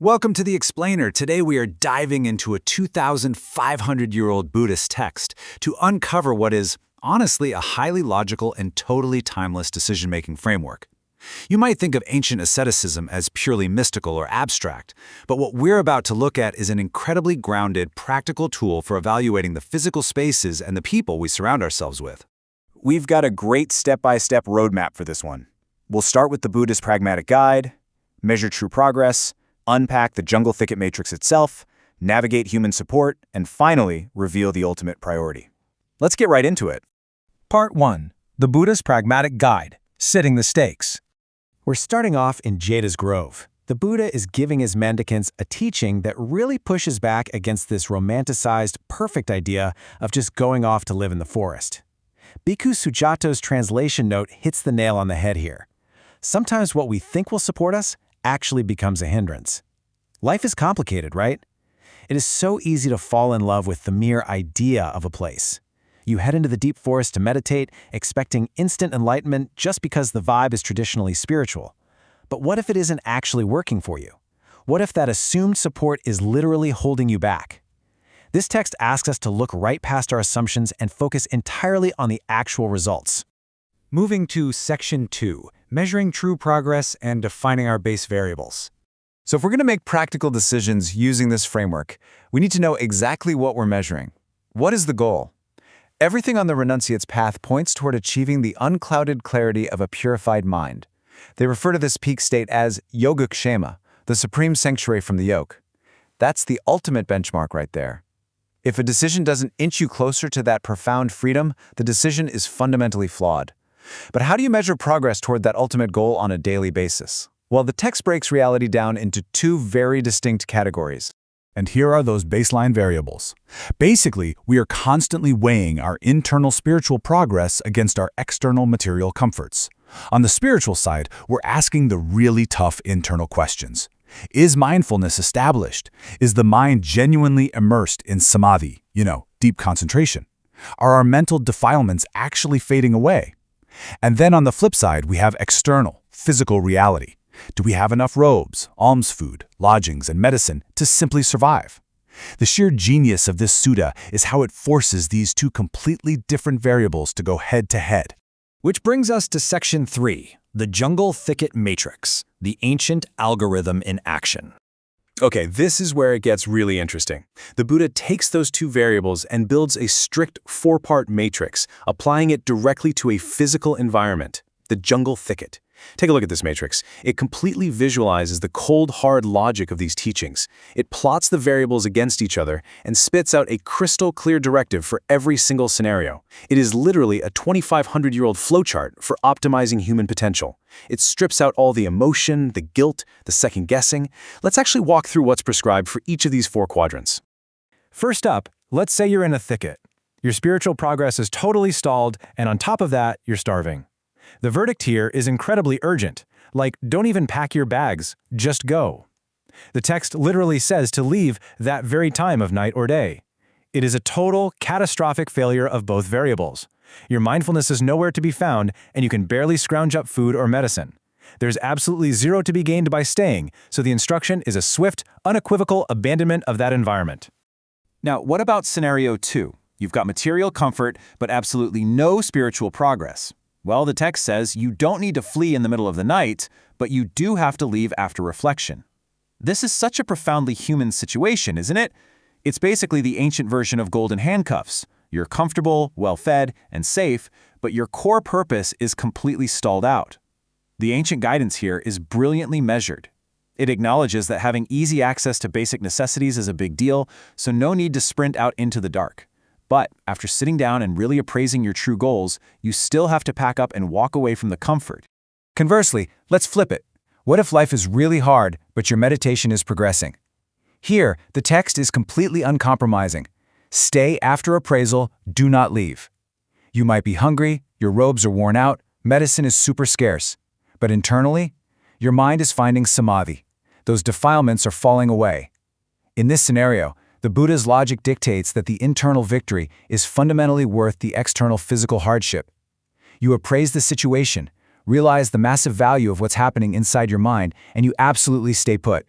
Welcome to The Explainer. Today we are diving into a 2,500-year-old Buddhist text to uncover what is, honestly, a highly logical and totally timeless decision-making framework. You might think of ancient asceticism as purely mystical or abstract, but what we're about to look at is an incredibly grounded, practical tool for evaluating the physical spaces and the people we surround ourselves with. We've got a great step-by-step roadmap for this one. We'll start with the Buddhist pragmatic guide, measure true progress, unpack the jungle thicket matrix itself, navigate human support, and finally, reveal the ultimate priority. Let's get right into it. Part 1. The Buddhist Pragmatic Guide, Setting the Stakes. We're starting off in Jeta's Grove. The Buddha is giving his mendicants a teaching that really pushes back against this romanticized, perfect idea of just going off to live in the forest. Bhikkhu Sujato's translation note hits the nail on the head here. Sometimes what we think will support us actually becomes a hindrance. Life is complicated, right? It is so easy to fall in love with the mere idea of a place. You head into the deep forest to meditate, expecting instant enlightenment just because the vibe is traditionally spiritual. But what if it isn't actually working for you? What if that assumed support is literally holding you back? This text asks us to look right past our assumptions and focus entirely on the actual results. Moving to Section 2, Measuring True Progress and Defining Our Base Variables. So if we're going to make practical decisions using this framework, we need to know exactly what we're measuring. What is the goal? Everything on the renunciate's path points toward achieving the unclouded clarity of a purified mind. They refer to this peak state as yogakshema, the supreme sanctuary from the yoke. That's the ultimate benchmark right there. If a decision doesn't inch you closer to that profound freedom, the decision is fundamentally flawed. But how do you measure progress toward that ultimate goal on a daily basis? Well, the text breaks reality down into two very distinct categories. And here are those baseline variables. Basically, we are constantly weighing our internal spiritual progress against our external material comforts. On the spiritual side, we're asking the really tough internal questions. Is mindfulness established? Is the mind genuinely immersed in samadhi, deep concentration? Are our mental defilements actually fading away? And then on the flip side, we have external, physical reality. Do we have enough robes, alms food, lodgings, and medicine to simply survive? The sheer genius of this sutta is how it forces these two completely different variables to go head to head. Which brings us to Section 3, the Jungle Thicket Matrix, the ancient algorithm in action. Okay, this is where it gets really interesting. The Buddha takes those two variables and builds a strict four-part matrix, applying it directly to a physical environment, the jungle thicket. Take a look at this matrix. It completely visualizes the cold, hard logic of these teachings. It plots the variables against each other and spits out a crystal-clear directive for every single scenario. It is literally a 2,500-year-old flowchart for optimizing human potential. It strips out all the emotion, the guilt, the second-guessing. Let's actually walk through what's prescribed for each of these four quadrants. First up, let's say you're in a thicket. Your spiritual progress is totally stalled, and on top of that, you're starving. The verdict here is incredibly urgent, like don't even pack your bags, just go. The text literally says to leave that very time of night or day. It is a total, catastrophic failure of both variables. Your mindfulness is nowhere to be found, and you can barely scrounge up food or medicine. There's absolutely zero to be gained by staying, so the instruction is a swift, unequivocal abandonment of that environment. Now, what about scenario 2? You've got material comfort, but absolutely no spiritual progress. Well, the text says you don't need to flee in the middle of the night, but you do have to leave after reflection. This is such a profoundly human situation, isn't it? It's basically the ancient version of golden handcuffs. You're comfortable, well-fed, and safe, but your core purpose is completely stalled out. The ancient guidance here is brilliantly measured. It acknowledges that having easy access to basic necessities is a big deal, so no need to sprint out into the dark. But after sitting down and really appraising your true goals, you still have to pack up and walk away from the comfort. Conversely, let's flip it. What if life is really hard, but your meditation is progressing? Here, the text is completely uncompromising. Stay after appraisal, do not leave. You might be hungry, your robes are worn out, medicine is super scarce. But internally, your mind is finding samadhi. Those defilements are falling away. In this scenario, the Buddha's logic dictates that the internal victory is fundamentally worth the external physical hardship. You appraise the situation, realize the massive value of what's happening inside your mind, and you absolutely stay put.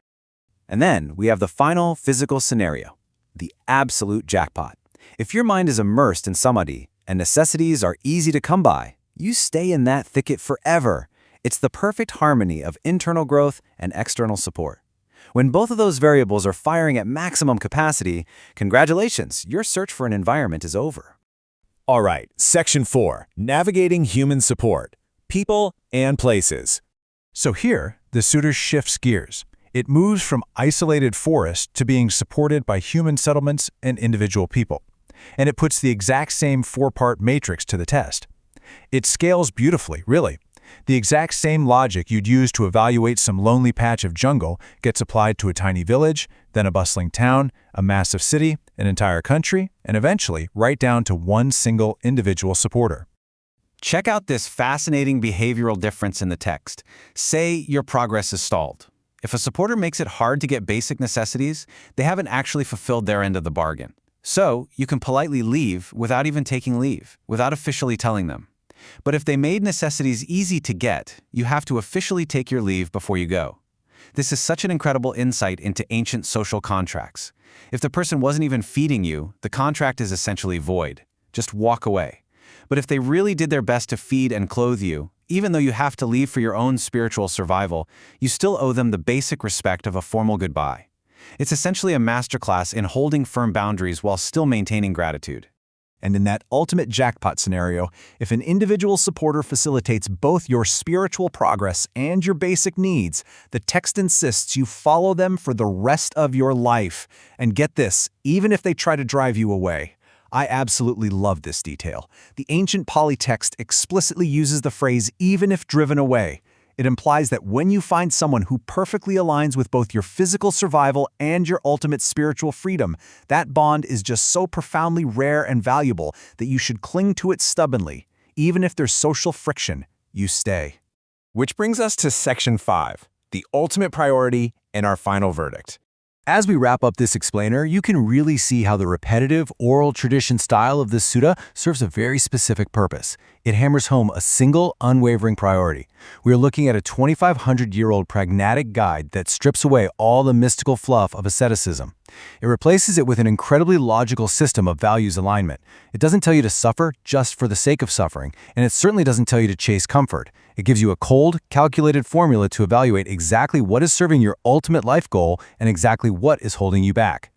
And then we have the final physical scenario, the absolute jackpot. If your mind is immersed in samadhi and necessities are easy to come by, you stay in that thicket forever. It's the perfect harmony of internal growth and external support. When both of those variables are firing at maximum capacity, congratulations, your search for an environment is over. All right, Section 4, Navigating Human Support, People and Places. So here, the sutta shifts gears. It moves from isolated forest to being supported by human settlements and individual people. And it puts the exact same four-part matrix to the test. It scales beautifully, really. The exact same logic you'd use to evaluate some lonely patch of jungle gets applied to a tiny village, then a bustling town, a massive city, an entire country, and eventually right down to one single individual supporter. Check out this fascinating behavioral difference in the text. Say your progress is stalled. If a supporter makes it hard to get basic necessities, they haven't actually fulfilled their end of the bargain. So you can politely leave without even taking leave, without officially telling them. But if they made necessities easy to get, you have to officially take your leave before you go. This is such an incredible insight into ancient social contracts. If the person wasn't even feeding you, the contract is essentially void. Just walk away. But if they really did their best to feed and clothe you, even though you have to leave for your own spiritual survival, you still owe them the basic respect of a formal goodbye. It's essentially a masterclass in holding firm boundaries while still maintaining gratitude. And in that ultimate jackpot scenario, if an individual supporter facilitates both your spiritual progress and your basic needs, the text insists you follow them for the rest of your life. And get this, even if they try to drive you away. I absolutely love this detail. The ancient Pali text explicitly uses the phrase, even if driven away. It implies that when you find someone who perfectly aligns with both your physical survival and your ultimate spiritual freedom, that bond is just so profoundly rare and valuable that you should cling to it stubbornly. Even if there's social friction, you stay. Which brings us to Section 5, the ultimate priority and our final verdict. As we wrap up this explainer, you can really see how the repetitive oral tradition style of this sutta serves a very specific purpose. It hammers home a single, unwavering priority. We are looking at a 2,500-year-old pragmatic guide that strips away all the mystical fluff of asceticism. It replaces it with an incredibly logical system of values alignment. It doesn't tell you to suffer just for the sake of suffering, and it certainly doesn't tell you to chase comfort. It gives you a cold, calculated formula to evaluate exactly what is serving your ultimate life goal and exactly what is holding you back.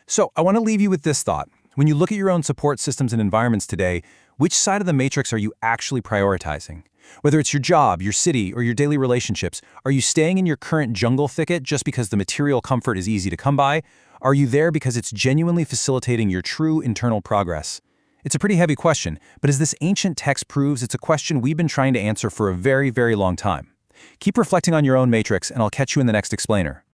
So I want to leave you with this thought. When you look at your own support systems and environments today, which side of the matrix are you actually prioritizing? Whether it's your job, your city, or your daily relationships, are you staying in your current jungle thicket just because the material comfort is easy to come by? Are you there because it's genuinely facilitating your true internal progress? It's a pretty heavy question, but as this ancient text proves, it's a question we've been trying to answer for a very, very long time. Keep reflecting on your own matrix, and I'll catch you in the next explainer.